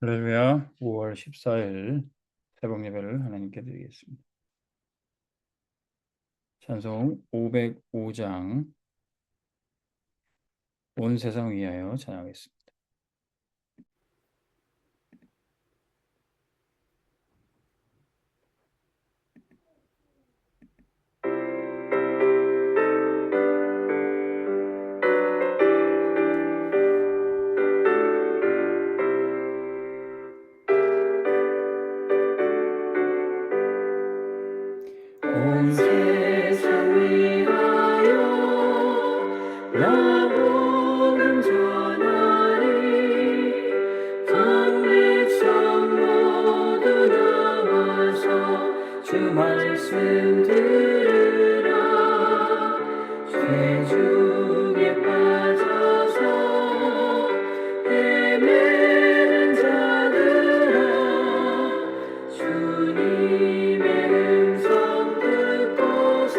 할렐루야. 5월 14일 새벽 예배를 하나님께 드리겠습니다. 찬송 505장 온 세상 위하여 찬양하겠습니다. 온 세상 위하여 나 복음 전하리. 전 백성 모두 나와서 주 말씀 들으라. 죄 중에 빠져서 헤매는 자들아, 주님의 음성 듣고서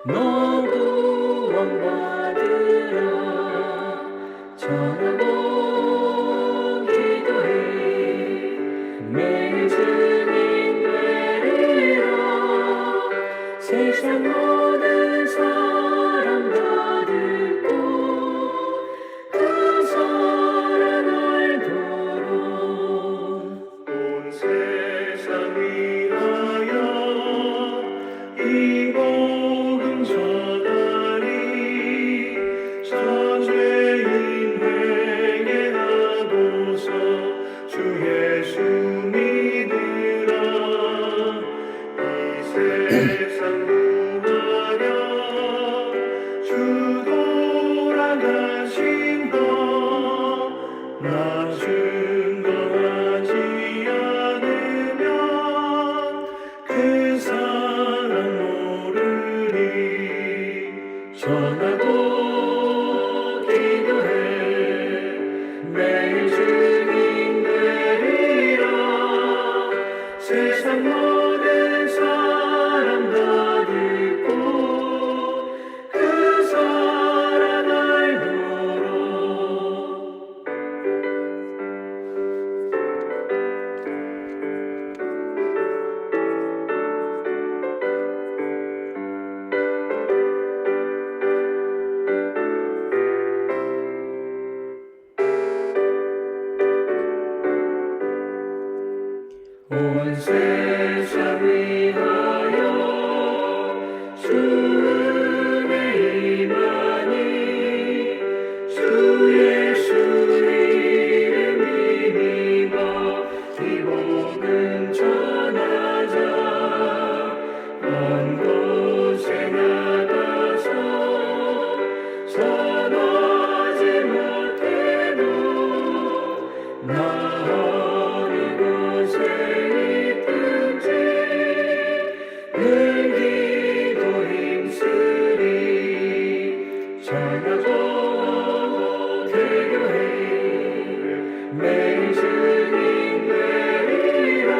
너도 구원받으라. 전하고 기도해 매일 증인 되리라. 세상 모든 사람 다 듣고 그 사랑 알도록 온 세상 위하여 이 복음 전하리. 저죄인 회개하고서 주 예수 믿으라. 이 세상 구하려 주 돌아가신 것 나 증거하지 않으면 그 사람 모르리. 전하고 기도해 매일 증인 되리라. 세상 모든 사람 다 듣고 그 사랑 알도록. 온 세상 위하여 주 은혜 임하니. 주 예수 이름 믿어 이 복음 전하자. 먼 곳에 나가서 전하지 못해도 나 어느 곳에 있든지 늘 기도 힘쓰리. 전하고 기도해 매일 증인 되리라.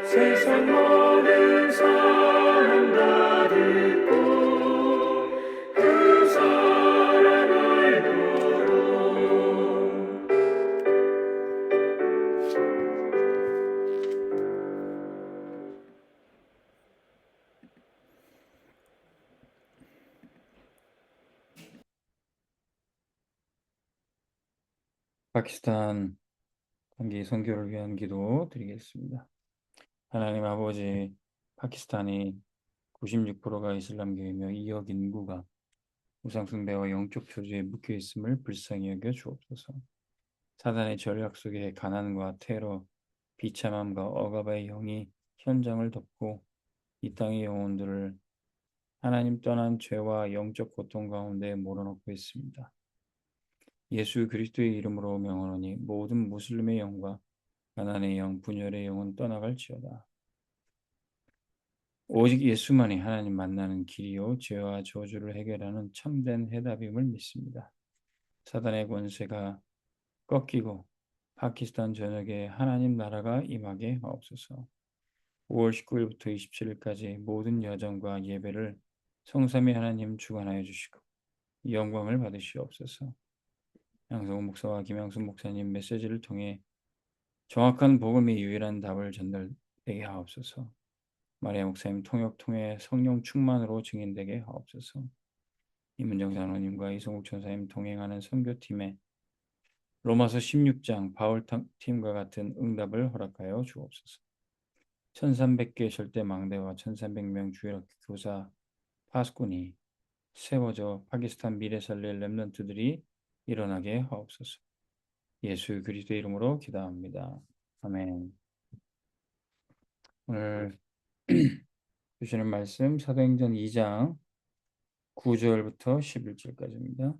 세상 모든 사람 다 듣고 그 사랑 알도록. 파키스탄 단기 선교를 위한 기도 드리겠습니다. 하나님 아버지, 파키스탄이 96%가 이슬람교이며 2억 인구가 우상숭배와 영적 저주에 묶여 있음을 불쌍히 여겨 주옵소서. 사단의 전략 속에 가난과 테러, 비참함과 억압의 영이 현장을 덮고 이 땅의 영혼들을 하나님 떠난 죄와 영적 고통 가운데 몰아넣고 있습니다. 예수 그리스도의 이름으로 명하노니 모든 무슬림의 영과 가난의 영, 분열의 영은 떠나갈지어다. 오직 예수만이 하나님 만나는 길이요 죄와 저주를 해결하는 참된 해답임을 믿습니다. 사단의 권세가 꺾이고 파키스탄 전역에 하나님 나라가 임하게 하옵소서. 5월 19일부터 27일까지 모든 여정과 예배를 성삼위 하나님 주관하여 주시고 영광을 받으시옵소서. 양성호 목사와 김양순 목사님 메시지를 통해 정확한 복음의 유일한 답을 전달되게 하옵소서. 마리아 목사님 통역 통해 성령 충만으로 증인되게 하옵소서. 이문정 장로님과 이성욱 전사님 동행하는 선교팀에 로마서 16장 바울 팀과 같은 응답을 허락하여 주옵소서. 1300개 절대 망대와 1300명 주일학교 교사 파수꾼이 세워져 파키스탄 미래 살릴 렘넌트들이 일어나게 하옵소서. 예수 그리스도의 이름으로 기도합니다. 아멘. 오늘 주시는 말씀 사도행전 2장 9절부터 11절까지입니다.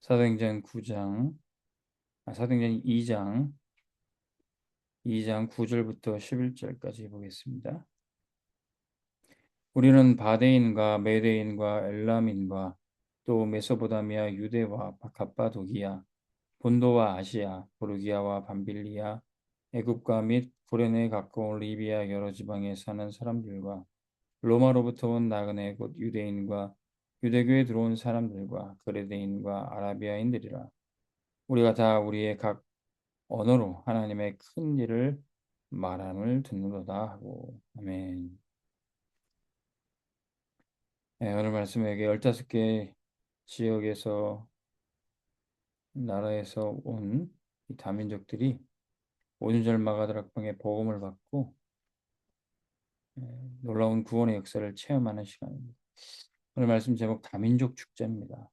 사도행전 2장 9절부터 11절까지 보겠습니다. 우리는 바데인과 메데인과 엘람인과 또 메소포타미아 유대와 갑바도기아 본도와 아시아 보르기아와 밤빌리아 애굽과 및 구레네에 가까운 리비아 여러 지방에 사는 사람들과 로마로부터 온 나그네 곧 유대인과 유대교에 들어온 사람들과 그레데인과 아라비아인들이라. 우리가 다 우리의 각 언어로 하나님의 큰 일을 말함을 듣는도다 하고. 아멘. 네, 오늘 말씀에게 15개 지역에서 나라에서 온 이 다민족들이 오순절 마가다락방의 복음을 받고 놀라운 구원의 역사를 체험하는 시간입니다. 오늘 말씀 제목 다민족 축제입니다.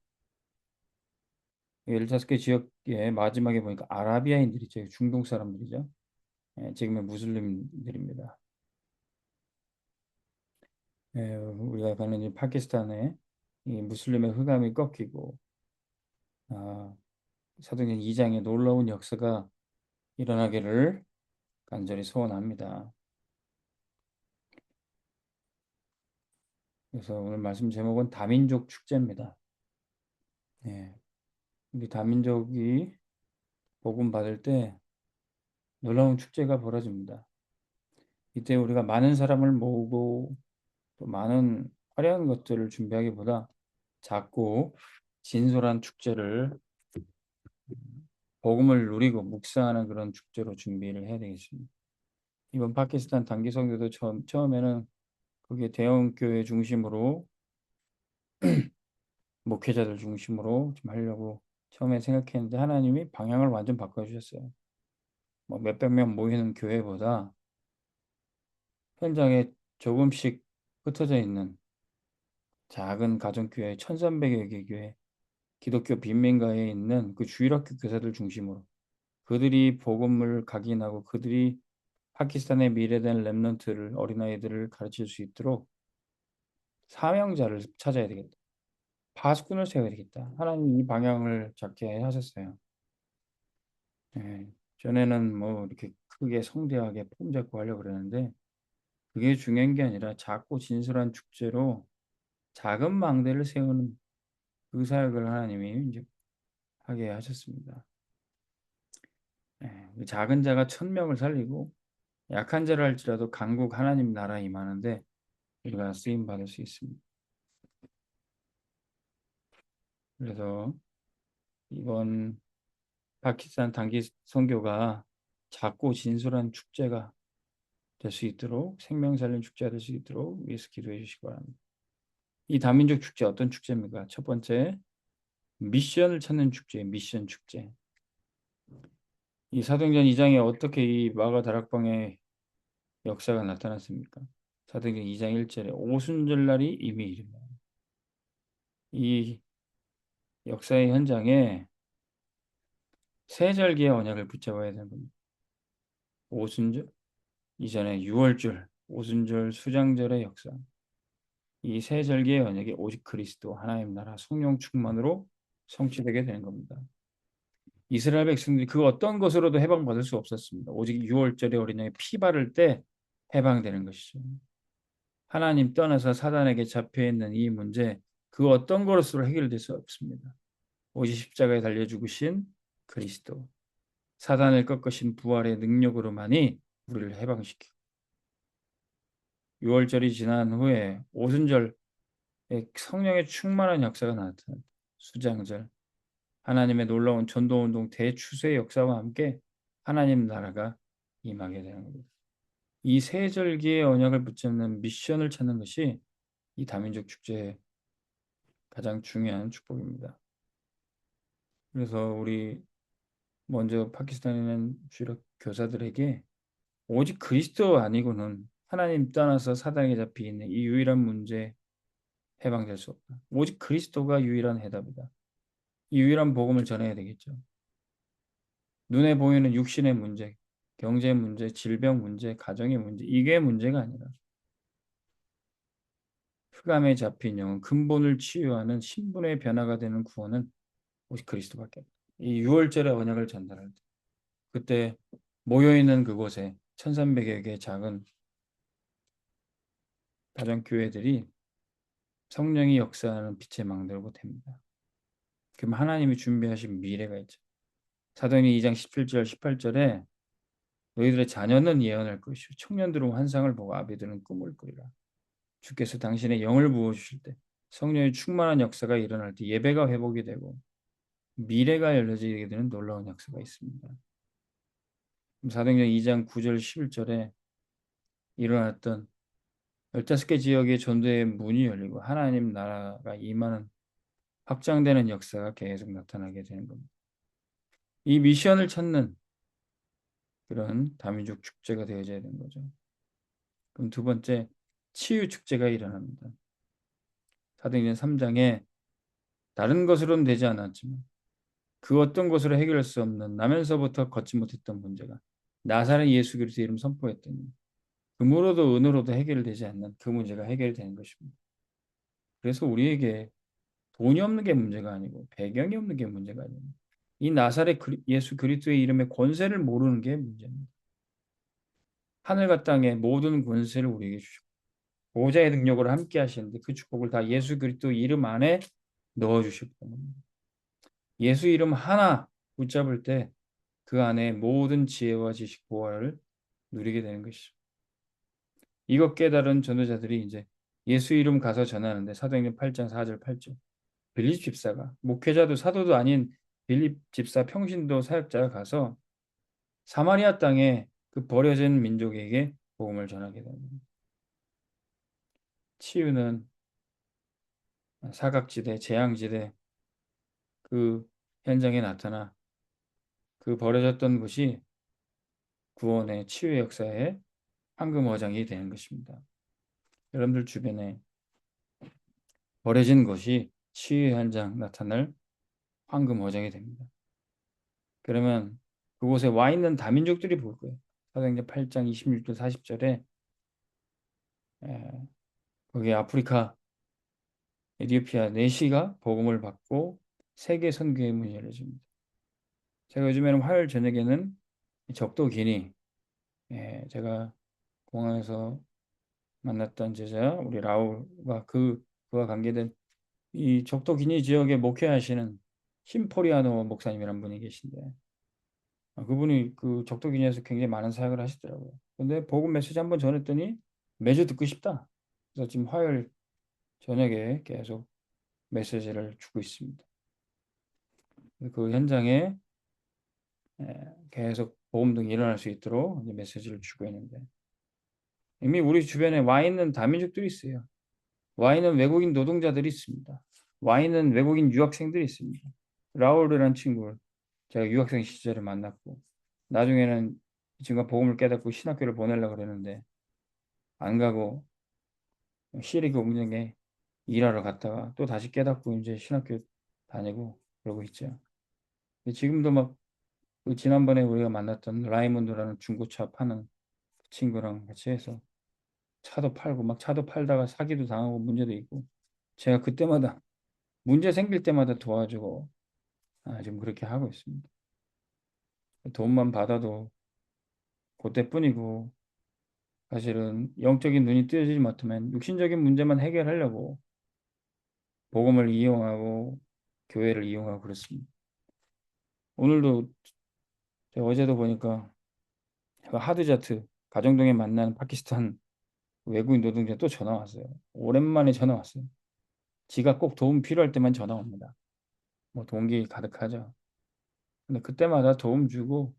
15개 지역의 마지막에 보니까 아라비아인들이죠. 중동 사람들이죠. 지금의 무슬림들입니다. 우리가 가는 이 파키스탄에 이 무슬림의 흑암이 꺾이고 사도행전 2장에 놀라운 역사가 일어나기를 간절히 소원합니다. 그래서 오늘 말씀 제목은 다민족 축제입니다. 우리 다민족이 복음 받을 때 놀라운 축제가 벌어집니다. 이때 우리가 많은 사람을 모으고 또 많은 화려한 것들을 준비하기보다 작고 진솔한 축제를 복음을 누리고 묵상하는 그런 축제로 준비를 해야 되겠습니다. 이번 파키스탄 단기 선교도 처음에는 그게 대형 교회 중심으로 목회자들 중심으로 좀 하려고 처음에 생각했는데 하나님이 방향을 완전 바꿔주셨어요. 뭐 몇백 명 모이는 교회보다 현장에 조금씩 흩어져 있는 작은 가정교회 1300여 개 교회 기독교 빈민가에 있는 그 주일학교 교사들 중심으로 그들이 복음을 각인하고 그들이 파키스탄의 미래된 렘넌트를 어린아이들을 가르칠 수 있도록 사명자를 찾아야 되겠다. 파수꾼을 세워야 되겠다. 하나님 이 방향을 잡게 하셨어요. 전에는 뭐 이렇게 크게 성대하게 폼 잡고 하려고 그러는데 그게 중요한 게 아니라 작고 진솔한 축제로 작은 망대를 세우는 그 사역을 하나님이 이제 하게 하셨습니다. 작은 자가 1000명을 살리고 약한 자를 할지라도 강국 하나님 나라에 임하는데 우리가 쓰임 받을 수 있습니다. 그래서 이번 파키스탄 단기 선교가 작고 진솔한 축제가 될 수 있도록 생명 살린 축제가 될 수 있도록 위해서 기도해 주시기 바랍니다. 이 다민족 축제 어떤 축제입니까? 첫 번째 미션을 찾는 축제, 미션 축제. 이 사도행전 2장에 어떻게 이 마가 다락방의 역사가 나타났습니까? 사도행전 2장 1절에 오순절 날이 이미 이르며 이 역사의 현장에 세 절기의 언약을 붙잡아야 되는 겁니다. 오순절, 이전에 유월절, 오순절, 수장절의 역사. 이 세 절기의 언약이 오직 그리스도 하나님 나라 성령 충만으로 성취되게 되는 겁니다. 이스라엘 백성들이 그 어떤 것으로도 해방받을 수 없었습니다. 오직 유월절의 어린양이 피 바를 때 해방되는 것이죠. 하나님 떠나서 사단에게 잡혀있는 이 문제 그 어떤 것으로 해결될 수 없습니다. 오직 십자가에 달려 죽으신 그리스도 사단을 꺾으신 부활의 능력으로만이 우리를 해방시키고 6월절이 지난 후에 오순절에 성령의 충만한 역사가 나타납니다. 수장절, 하나님의 놀라운 전도운동 대추수의 역사와 함께 하나님 나라가 임하게 되는 겁니다. 이 세 절기의 언약을 붙잡는 미션을 찾는 것이 이 다민족 축제의 가장 중요한 축복입니다. 그래서 우리 먼저 파키스탄에 있는 주력 교사들에게 오직 그리스도 아니고는 하나님 떠나서 사단에게 잡혀 있는 이 유일한 문제 해방될 수 없다. 오직 그리스도가 유일한 해답이다. 이 유일한 복음을 전해야 되겠죠. 눈에 보이는 육신의 문제, 경제 문제, 질병 문제, 가정의 문제, 이게 문제가 아니라 흑암에 잡힌 영은 근본을 치유하는 신분의 변화가 되는 구원은 오직 그리스도밖에 없다. 이 6월절의 언약을 전달할 때 그때 모여있는 그곳에 1300여 개의 작은 가정교회들이 성령이 역사하는 빛의 망대로 됩니다. 그럼 하나님이 준비하신 미래가 있죠. 사도행전 2장 17절 18절에 너희들의 자녀는 예언할 것이요 청년들은 환상을 보고 아비들은 꿈을 꾸리라. 주께서 당신의 영을 부어주실 때 성령의 충만한 역사가 일어날 때 예배가 회복이 되고 미래가 열려지게 되는 놀라운 역사가 있습니다. 사도행전 2장 9절 11절에 일어났던 15개 지역의 전도의 문이 열리고 하나님 나라가 임하는 확장되는 역사가 계속 나타나게 되는 겁니다. 이 미션을 찾는 그런 다민족 축제가 되어져야 되는 거죠. 그럼 두 번째, 치유 축제가 일어납니다. 사도행전 3장에 다른 것으로는 되지 않았지만 그 어떤 것으로 해결할 수 없는 나면서부터 걷지 못했던 문제가 나사렛 예수 그리스도 이름 선포했더니 금으로도 은으로도 해결되지 않는 그 문제가 해결되는 것입니다. 그래서 우리에게 돈이 없는 게 문제가 아니고 배경이 없는 게 문제가 아니고 이 나사렛 예수 그리스도의 이름의 권세를 모르는 게 문제입니다. 하늘과 땅의 모든 권세를 우리에게 주셨고 보호자의 능력으로 함께 하시는데 그 축복을 다 예수 그리스도 이름 안에 넣어주셨던 겁니다. 예수 이름 하나 붙잡을 때 그 안에 모든 지혜와 지식 보화를 누리게 되는 것이죠. 이것 깨달은 전도자들이 이제 예수 이름 가서 전하는데 사도행전 8장 4절 8절 빌립 집사가 목회자도 사도도 아닌 빌립 집사 평신도 사역자가 가서 사마리아 땅에 그 버려진 민족에게 복음을 전하게 됩니다. 치유는 사각지대, 재앙지대 그 현장에 나타나 그 버려졌던 곳이 구원의 치유의 역사의 황금어장이 되는 것입니다. 여러분들 주변에 버려진 것이 치유의 현장 나타날 황금어장이 됩니다. 그러면 그곳에 와 있는 다민족들이 볼 거예요. 사도행전 8장 26절 40절에 거기 아프리카 에티오피아 내시가 복음을 받고 세계 선교의 문이 열려집니다. 제가 요즘에는 화요일 저녁에는 적도 기니 제가 공항에서 만났던 제자 우리 라울과 그와 관계된 이 적도 기니 지역에 목회하시는 심포리아노 목사님이란 분이 계신데 그분이 그 적도 기니에서 굉장히 많은 사역을 하시더라고요. 근데 복음 메시지 한번 전했더니 매주 듣고 싶다. 그래서 지금 화요일 저녁에 계속 메시지를 주고 있습니다. 그 현장에 계속 복음등이 일어날 수 있도록 메시지를 주고 있는데 이미 우리 주변에 와 있는 다민족들이 있어요. 와 있는 외국인 노동자들이 있습니다. 와 있는 외국인 유학생들이 있습니다. 라울이라는 친구를 제가 유학생 시절에 만났고 나중에는 이 친구가 복음을 깨닫고 신학교를 보내려고 그랬는데 안 가고 시리 공장에 일하러 갔다가 또 다시 깨닫고 이제 신학교 다니고 그러고 있죠. 지금도 막 그 지난번에 우리가 만났던 라이몬드라는 중고차 파는 그 친구랑 같이 해서 차도 팔고 막 차도 팔다가 사기도 당하고 문제도 있고 제가 그때마다 문제 생길 때마다 도와주고 지금 그렇게 하고 있습니다. 돈만 받아도 그때뿐이고 사실은 영적인 눈이 뜨여지지 못하면 육신적인 문제만 해결하려고 복음을 이용하고 교회를 이용하고 그렇습니다. 오늘도 제가 어제도 보니까 하드자트 가정동에 만나는 파키스탄 외국인 노동자 또 전화 왔어요. 오랜만에 전화 왔어요. 지가 꼭 도움 필요할 때만 전화 옵니다. 뭐 동기 가득하죠. 근데 그때마다 도움 주고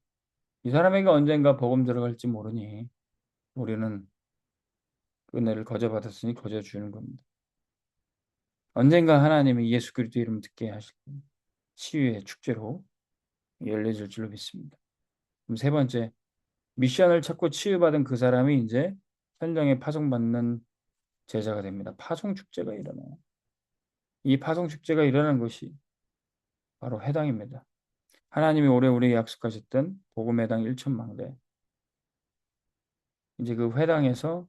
이 사람에게 언젠가 복음 들어갈지 모르니 우리는 은혜를 거저받았으니 거저 주는 겁니다. 언젠가 하나님이 예수 그리스도 이름 듣게 하실 겁니다. 치유의 축제로 열려질 줄로 믿습니다. 그럼 세 번째, 미션을 찾고 치유받은 그 사람이 이제 현장에 파송받는 제자가 됩니다. 파송 축제가 일어나요. 이 파송 축제가 일어나는 것이 바로 회당입니다. 하나님이 오래 우리에게 약속하셨던 복음의 당 일천망대. 이제 그 회당에서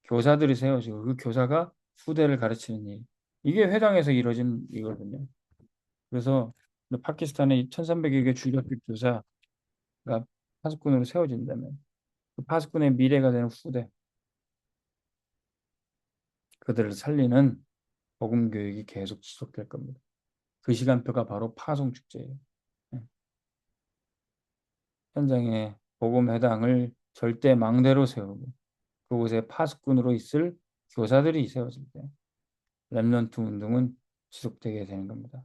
교사들이 세워지고 그 교사가 후대를 가르치는 일. 이게 회당에서 이루어진 이거든요. 그래서 파키스탄의 1300여 개 주력교 교사가 파수꾼으로 세워진다면 그 파수꾼의 미래가 되는 후대, 그들을 살리는 복음 교육이 계속 지속될 겁니다. 그 시간표가 바로 파송 축제예요. 예. 현장에 복음 회당을 절대 망대로 세우고 그곳에 파수꾼으로 있을 교사들이 세워질 때 렘넌트 운동은 지속되게 되는 겁니다.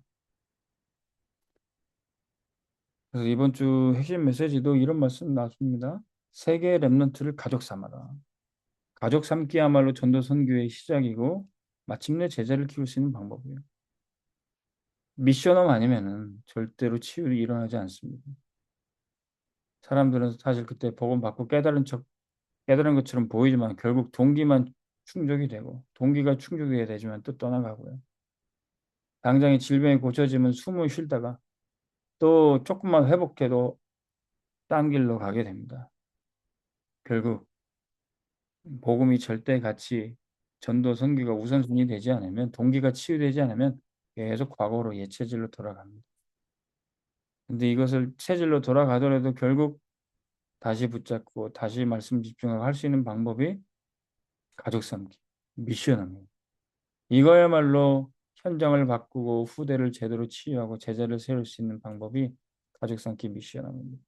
그래서 이번 주 핵심 메시지도 이런 말씀 나왔습니다. 세계 렘넌트를 가족 삼아라. 가족 삼기야말로 전도 선교의 시작이고 마침내 제자를 키울 수 있는 방법이에요. 미션업 아니면은 절대로 치유가 일어나지 않습니다. 사람들은 사실 그때 복음 받고 깨달은 것처럼 보이지만 결국 동기만 충족이 되고 동기가 충족이 되지만 또 떠나가고요. 당장에 질병이 고쳐지면 숨을 쉬다가 또 조금만 회복해도 딴 길로 가게 됩니다. 결국 복음이 절대 가치, 전도 선교가 우선순위 되지 않으면 동기가 치유되지 않으면 계속 과거로 옛체질로 돌아갑니다. 근데 이것을 체질로 돌아가더라도 결국 다시 붙잡고 다시 말씀 집중하고 할 수 있는 방법이 가족 삼기, 미션입니다. 이거야말로 현장을 바꾸고 후대를 제대로 치유하고 제자를 세울 수 있는 방법이 가족 삼기 미션입니다.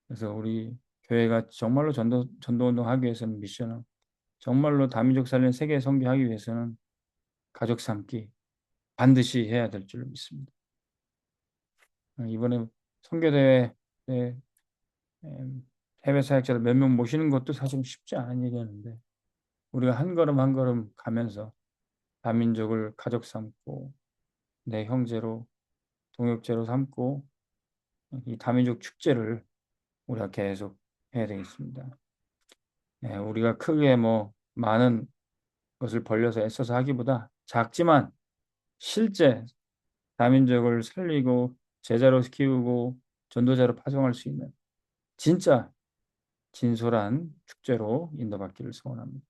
그래서 우리 교회가 정말로 전도 운동하기 위해서는 미션은 정말로 다민족 살린 세계 선교하기 위해서는 가족 삼기 반드시 해야 될 줄 믿습니다. 이번에 선교대회 해외 사역자들 몇 명 모시는 것도 사실 쉽지 않은 얘기였는데 우리가 한 걸음 한 걸음 가면서 다민족을 가족 삼고 내 형제로 동역제로 삼고 이 다민족 축제를 우리가 계속 해야 되겠습니다. 우리가 크게 뭐 많은 것을 벌려서 애써서 하기보다 작지만 실제 다민족을 살리고 제자로 키우고 전도자로 파송할 수 있는 진짜 진솔한 축제로 인도받기를 소원합니다.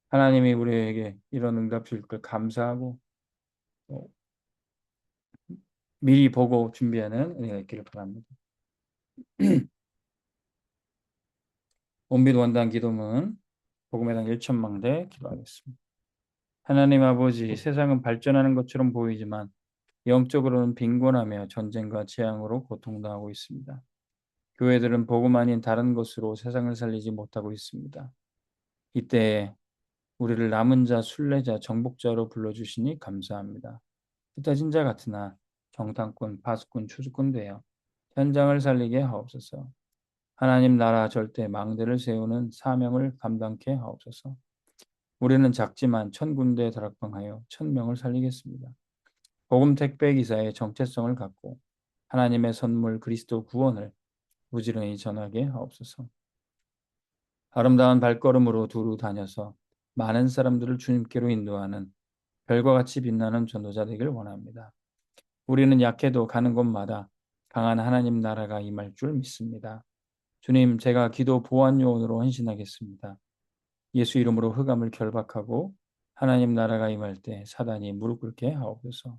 하나님이 우리에게 이런 응답 주실 걸 감사하고 미리 보고 준비하는 은혜가 있기를 바랍니다. 온빛 원단 기도문 복음의 당 일천망대 기도하겠습니다. 하나님 아버지, 세상은 발전하는 것처럼 보이지만 영적으로는 빈곤하며 전쟁과 재앙으로 고통당하고 있습니다. 교회들은 복음 아닌 다른 것으로 세상을 살리지 못하고 있습니다. 이때에 우리를 남은 자, 순례자, 정복자로 불러주시니 감사합니다. 흩어진 자 같으나 정탐꾼, 파수꾼, 추수꾼 되어 현장을 살리게 하옵소서. 하나님 나라 절대 망대를 세우는 사명을 감당케 하옵소서. 우리는 작지만 1000군데 다락방하여 1000명을 살리겠습니다. 복음 택배 기사의 정체성을 갖고 하나님의 선물 그리스도 구원을 부지런히 전하게 하옵소서. 아름다운 발걸음으로 두루 다녀서 많은 사람들을 주님께로 인도하는 별과 같이 빛나는 전도자 되길 원합니다. 우리는 약해도 가는 곳마다 강한 하나님 나라가 임할 줄 믿습니다. 주님, 제가 기도 보안 요원으로 헌신하겠습니다. 예수 이름으로 흑암을 결박하고 하나님 나라가 임할 때 사단이 무릎 꿇게 하옵소서.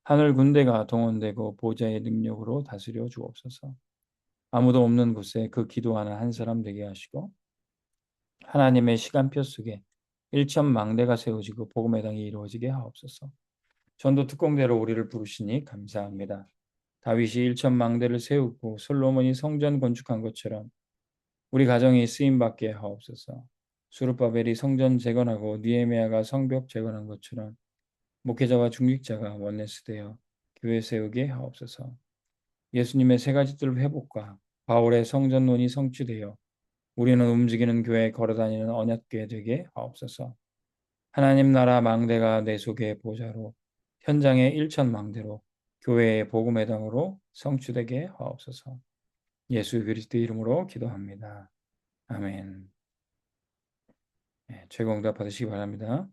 하늘 군대가 동원되고 보좌의 능력으로 다스려 주옵소서. 아무도 없는 곳에 그 기도하는 한 사람 되게 하시고 하나님의 시간표 속에 일천망대가 세워지고 복음의 당이 이루어지게 하옵소서. 전도 특공대로 우리를 부르시니 감사합니다. 다윗이 일천망대를 세우고 솔로몬이 성전 건축한 것처럼 우리 가정이 쓰임받게 하옵소서. 수르바벨이 성전 재건하고 느헤미야가 성벽 재건한 것처럼 목회자와 중직자가 원내스되어 교회 세우게 하옵소서. 예수님의 세 가지 뜰 회복과 바울의 성전론이 성취되어 우리는 움직이는 교회에 걸어다니는 언약궤 되게 하옵소서. 하나님 나라 망대가 내 속의 보좌로 현장의 일천망대로 교회의 복음의 당으로 성취되게 하옵소서. 예수 그리스도 이름으로 기도합니다. 아멘. 네, 최고 응답 받으시기 바랍니다.